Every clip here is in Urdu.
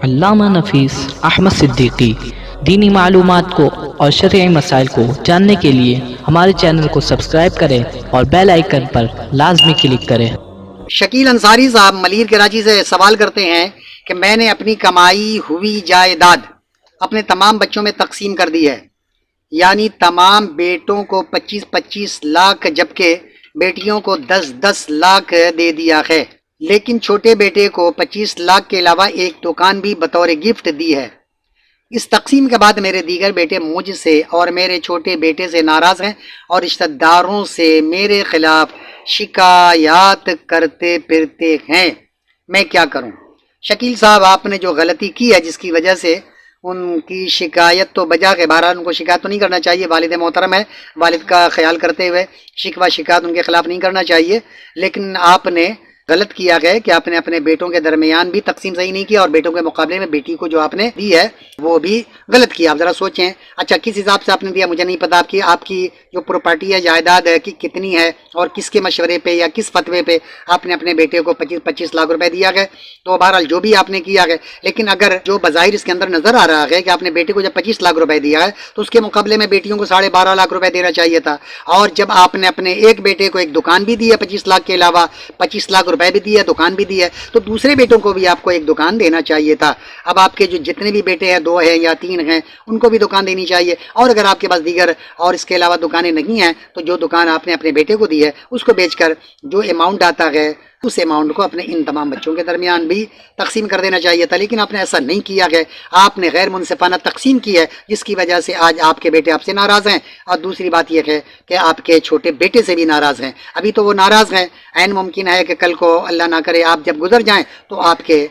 علامہ نفیس احمد صدیقی دینی معلومات کو اور شرعی مسائل کو جاننے کے لیے ہمارے چینل کو سبسکرائب کریں اور بیل آئیکن پر لازمی کلک کریں۔ شکیل انصاری صاحب ملیر کراچی سے سوال کرتے ہیں کہ میں نے اپنی کمائی ہوئی جائیداد اپنے تمام بچوں میں تقسیم کر دی ہے، یعنی تمام بیٹوں کو 25-25 لاکھ جبکہ بیٹیوں کو 10-10 لاکھ دے دیا ہے، لیکن چھوٹے بیٹے کو 25 لاکھ کے علاوہ ایک دکان بھی بطور گفٹ دی ہے۔ اس تقسیم کے بعد میرے دیگر بیٹے مجھ سے اور میرے چھوٹے بیٹے سے ناراض ہیں اور رشتہ داروں سے میرے خلاف شکایات کرتے پھرتے ہیں، میں کیا کروں؟ شکیل صاحب، آپ نے جو غلطی کی ہے جس کی وجہ سے ان کی شکایت تو بجا کے بہرحال ان کو شکایت تو نہیں کرنا چاہیے، والد محترم ہے، والد کا خیال کرتے ہوئے شکوہ شکایت ان کے خلاف نہیں کرنا چاہیے، لیکن آپ نے غلط کیا گیا کہ آپ نے اپنے بیٹوں کے درمیان بھی تقسیم صحیح نہیں کیا اور بیٹوں کے مقابلے میں بیٹی کو جو آپ نے دی ہے وہ بھی غلط کیا۔ آپ ذرا سوچیں، اچھا کس حساب سے آپ نے دیا مجھے نہیں پتا، آپ کی جو پراپرٹی ہے جائیداد ہے کتنی ہے اور کس کے مشورے پہ یا کس فتوے پہ آپ نے اپنے بیٹے کو 25-25 لاکھ روپے دیا گیا، تو بہرحال جو بھی آپ نے کیا ہے، لیکن اگر جو بظاہر اس کے اندر نظر آ رہا ہے کہ آپ نے بیٹے کو جب 25 لاکھ روپے دیا ہے تو اس کے مقابلے میں بیٹیوں کو 12.5 لاکھ روپے دینا چاہیے تھا، اور جب آپ نے اپنے ایک بیٹے کو ایک دکان بھی دی ہے 25 لاکھ کے علاوہ 25 لاکھ روپے بھی دی ہے، دکان بھی دی ہے، تو دوسرے بیٹوں کو بھی آپ کو ایک دکان دینا چاہیے تھا۔ اب آپ کے جو جتنے بھی بیٹے ہیں، 2 ہیں یا 3 ہیں، ان کو بھی دکان دینی چاہیے، اور اگر آپ کے پاس دیگر اور اس کے علاوہ دکانیں نہیں ہیں تو جو دکان آپ نے اپنے بیٹے کو دی ہے اس کو بیچ کر جو اماؤنٹ آتا ہے اس اماؤنٹ کو اپنے ان تمام بچوں کے درمیان بھی تقسیم کر دینا چاہیے تھا، لیکن آپ نے ایسا نہیں کیا ہے، آپ نے غیر منصفانہ تقسیم کی ہے جس کی وجہ سے آج آپ کے بیٹے آپ سے ناراض ہیں، اور دوسری بات یہ ہے کہ آپ کے چھوٹے بیٹے سے بھی ناراض ہیں۔ ابھی تو وہ ناراض ہیں، عین ممکن ہے کہ کل کو اللہ نہ کرے آپ جب گزر جائیں تو آپ کے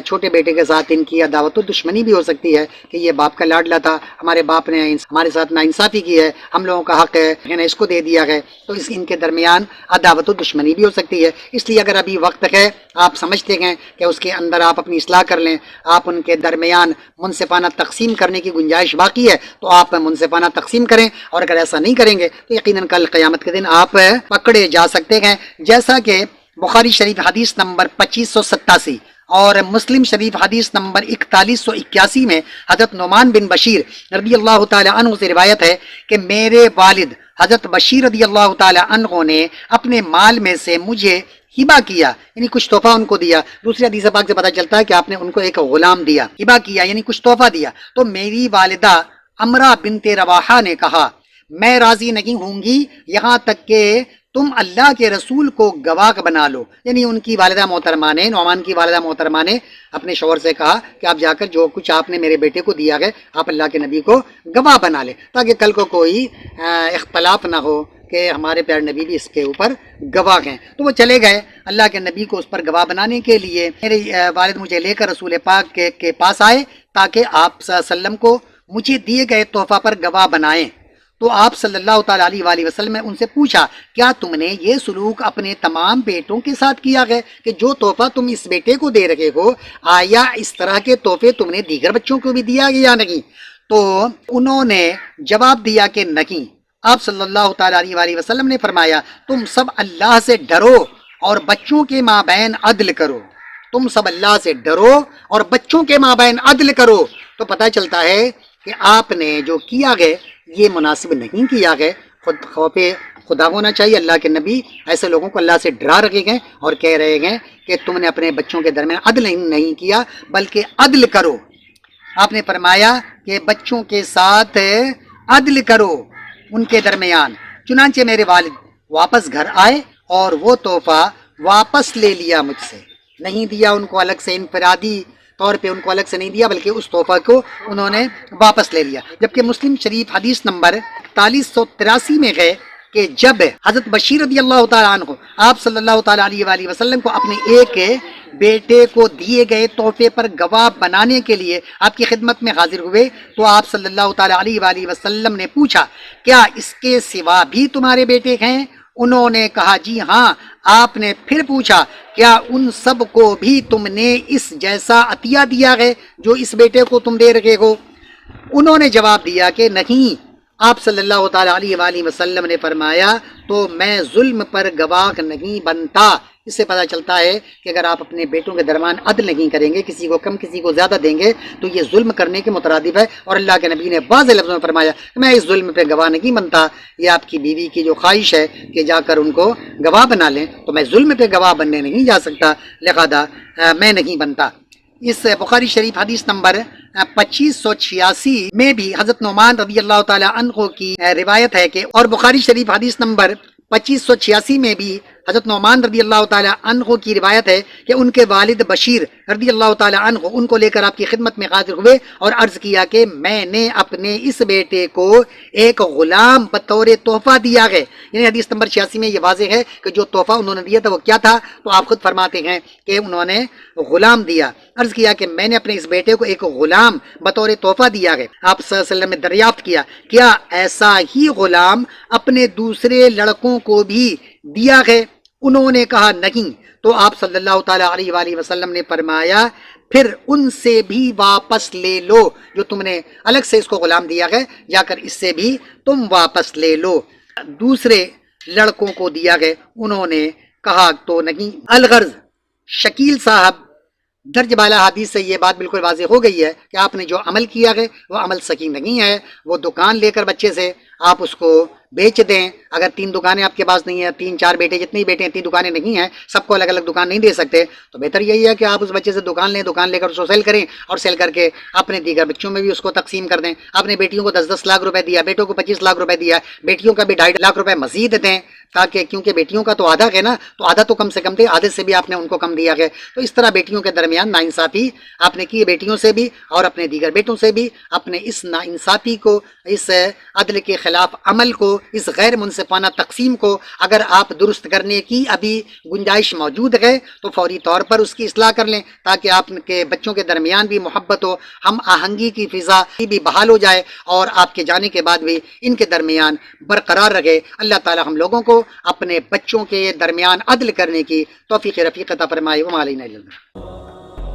چھوٹے بیٹے کے ساتھ ان کی عداوت و دشمنی بھی ہو سکتی ہے کہ یہ باپ کا لاڈلا تھا، ہمارے باپ نے ہمارے ساتھ ناانصافی کی ہے، ہم لوگوں کا حق ہے نے اس کو دے دیا ہے، تو ان کے درمیان عداوت و دشمنی بھی ہو سکتی ہے۔ اس لیے اگر ابھی وقت ہے، آپ سمجھتے ہیں کہ اس کے اندر آپ اپنی اصلاح کر لیں، آپ ان کے درمیان منصفانہ تقسیم کرنے کی گنجائش باقی ہے تو آپ منصفانہ تقسیم کریں، اور اگر ایسا نہیں کریں گے تو یقیناً کل قیامت کے دن آپ پکڑے جا سکتے ہیں، جیسا کہ بخاری شریف حدیث نمبر 2587 اور مسلم شریف حدیث نمبر 4181 میں حضرت نعمان بن بشیر رضی اللہ تعالی عنہ سے روایت ہے کہ میرے والد حضرت بشیر رضی اللہ تعالی عنہ نے اپنے مال میں سے مجھے ہبہ کیا، یعنی کچھ تحفہ ان کو دیا۔ دوسری حدیث پاک سے پتہ چلتا ہے کہ آپ نے ان کو ایک غلام دیا، ہبہ کیا یعنی کچھ تحفہ دیا۔ تو میری والدہ امرہ بنت رواحہ نے کہا، میں راضی نہیں ہوں گی یہاں تک کہ تم اللہ کے رسول کو گواہ بنا لو، یعنی ان کی والدہ محترمہ نے، نعمان کی والدہ محترمہ نے اپنے شوہر سے کہا کہ آپ جا کر جو کچھ آپ نے میرے بیٹے کو دیا ہے آپ اللہ کے نبی کو گواہ بنا لیں، تاکہ کل کو کوئی اختلاف نہ ہو کہ ہمارے پیارے نبی بھی اس کے اوپر گواہ ہیں۔ تو وہ چلے گئے اللہ کے نبی کو اس پر گواہ بنانے کے لیے۔ میرے والد مجھے لے کر رسول پاک کے پاس آئے تاکہ آپ صلی اللہ علیہ وسلم کو مجھے دیے گئے تحفہ پر گواہ بنائیں، تو آپ صلی اللہ تعالیٰ علیہ وسلم نے ان سے پوچھا، کیا تم نے یہ سلوک اپنے تمام بیٹوں کے ساتھ کیا ہے کہ جو تحفہ تم اس بیٹے کو دے رہے ہو، آیا اس طرح کے تحفے تم نے دیگر بچوں کو بھی دیا یا نہیں؟ تو انہوں نے جواب دیا کہ نہیں۔ آپ صلی اللہ تعالیٰ علیہ وسلم نے فرمایا، تم سب اللہ سے ڈرو اور بچوں کے مابین عدل کرو، تم سب اللہ سے ڈرو اور بچوں کے مابین عدل کرو۔ تو پتہ چلتا ہے کہ آپ نے جو کیا ہے یہ مناسب نہیں کیا ہے، خوف خدا ہونا چاہیے۔ اللہ کے نبی ایسے لوگوں کو اللہ سے ڈرا رہے ہیں اور کہہ رہے ہیں کہ تم نے اپنے بچوں کے درمیان عدل نہیں کیا بلکہ عدل کرو۔ آپ نے فرمایا کہ بچوں کے ساتھ عدل کرو ان کے درمیان۔ چنانچہ میرے والد واپس گھر آئے اور وہ تحفہ واپس لے لیا، مجھ سے نہیں دیا ان کو الگ سے، انفرادی طور پہ ان کو الگ سے نہیں دیا بلکہ اس تحفہ کو انہوں نے واپس لے لیا۔ جبکہ مسلم شریف حدیث نمبر 4183 میں ہے کہ جب حضرت بشیر رضی اللہ تعالیٰ عنہ آپ صلی اللہ تعالیٰ علیہ وسلم کو اپنے ایک بیٹے کو دیے گئے تحفے پر گواہ بنانے کے لیے آپ کی خدمت میں حاضر ہوئے تو آپ صلی اللہ تعالیٰ علیہ وسلم نے پوچھا، کیا اس کے سوا بھی تمہارے بیٹے ہیں؟ انہوں نے کہا جی ہاں۔ آپ نے پھر پوچھا، کیا ان سب کو بھی تم نے اس جیسا عطیہ دیا ہے جو اس بیٹے کو تم دے رہے ہو؟ انہوں نے جواب دیا کہ نہیں۔ آپ صلی اللہ تعالیٰ علیہ وآلہ وسلم نے فرمایا تو میں ظلم پر گواہ نہیں بنتا۔ اس سے پتہ چلتا ہے کہ اگر آپ اپنے بیٹوں کے درمیان عدل نہیں کریں گے، کسی کو کم کسی کو زیادہ دیں گے، تو یہ ظلم کرنے کے مترادف ہے، اور اللہ کے نبی نے واضح لفظوں میں فرمایا کہ میں اس ظلم پہ گواہ نہیں بنتا۔ یہ آپ کی بیوی کی جو خواہش ہے کہ جا کر ان کو گواہ بنا لیں، تو میں ظلم پہ گواہ بننے نہیں جا سکتا، لہذا میں نہیں بنتا۔ اس بخاری شریف حدیث نمبر 2586 میں بھی حضرت نعمان رضی اللہ تعالی عنہ کی روایت ہے کہ، اور بخاری شریف حدیث نمبر 2586 میں بھی حضرت نعمان رضی اللہ تعالی عنہ کی روایت ہے کہ ان کے والد بشیر رضی اللہ تعالی عنہ ان کو لے کر آپ کی خدمت میں حاضر ہوئے اور عرض کیا کہ میں نے اپنے اس بیٹے کو ایک غلام بطور تحفہ دیا ہے۔ یعنی حدیث نمبر 86 میں یہ واضح ہے کہ جو تحفہ انہوں نے دیا تھا وہ کیا تھا، تو آپ خود فرماتے ہیں کہ انہوں نے غلام دیا۔ عرض کیا کہ میں نے اپنے اس بیٹے کو ایک غلام بطور تحفہ دیا ہے۔ آپ صلی اللہ علیہ وسلم نے دریافت کیا کیا ایسا ہی غلام اپنے دوسرے لڑکوں کو بھی دیا ہے؟ انہوں نے کہا نہیں۔ تو آپ صلی اللہ تعالیٰ علیہ وآلہ وسلم نے فرمایا پھر ان سے بھی واپس لے لو، جو تم نے الگ سے اس کو غلام دیا ہے جا کر اس سے بھی تم واپس لے لو۔ دوسرے لڑکوں کو دیا گئے، انہوں نے کہا تو نہیں۔ الغرض شکیل صاحب درج بالا حدیث سے یہ بات بالکل واضح ہو گئی ہے کہ آپ نے جو عمل کیا ہے وہ عمل صحیح نہیں ہے۔ وہ دکان لے کر بچے سے آپ اس کو بیچ دیں، اگر 3 دکانیں آپ کے پاس نہیں ہیں، 3-4 بیٹے، جتنی بیٹے ہیں 3 دکانیں نہیں ہیں، سب کو الگ الگ دکان نہیں دے سکتے، تو بہتر یہی ہے کہ آپ اس بچے سے دکان لیں، دکان لے کر اس کو سیل کریں، اور سیل کر کے اپنے دیگر بچوں میں بھی اس کو تقسیم کر دیں۔ اپنے بیٹیوں کو 10-10 لاکھ روپے دیا، بیٹوں کو 25 لاکھ روپے دیا، بیٹیوں کا بھی 2.5 لاکھ روپے مزید دیں، تاکہ کیونکہ بیٹیوں کا تو آدھا ہے نا، تو آدھا تو کم سے کم دے، آدھے سے بھی آپ نے ان کو کم دیا ہے۔ تو اس طرح بیٹیوں کے درمیان ناانصافی آپ نے کی، بیٹیوں سے بھی اور اپنے دیگر بیٹوں سے بھی۔ اپنے اس ناانصافی کو، اس عدل کے خلاف عمل کو، اس غیر منصفانہ تقسیم کو اگر آپ درست کرنے کی ابھی گنجائش موجود ہے تو فوری طور پر اس کی اصلاح کر لیں، تاکہ آپ کے بچوں کے درمیان بھی محبت ہو، ہم آہنگی کی فضا بھی بحال ہو جائے، اور آپ کے جانے کے بعد بھی ان کے درمیان برقرار رہے۔ اللہ تعالی ہم لوگوں کو اپنے بچوں کے درمیان عدل کرنے کی توفیق رفیق عطا فرمائے۔ وما علینا الا البلاغ۔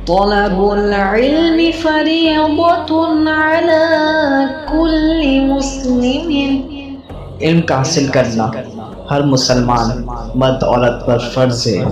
طلب العلم فریضۃ علی کل مسلم، علم کا حاصل کرنا ہر مسلمان مرد عورت پر فرض ہے۔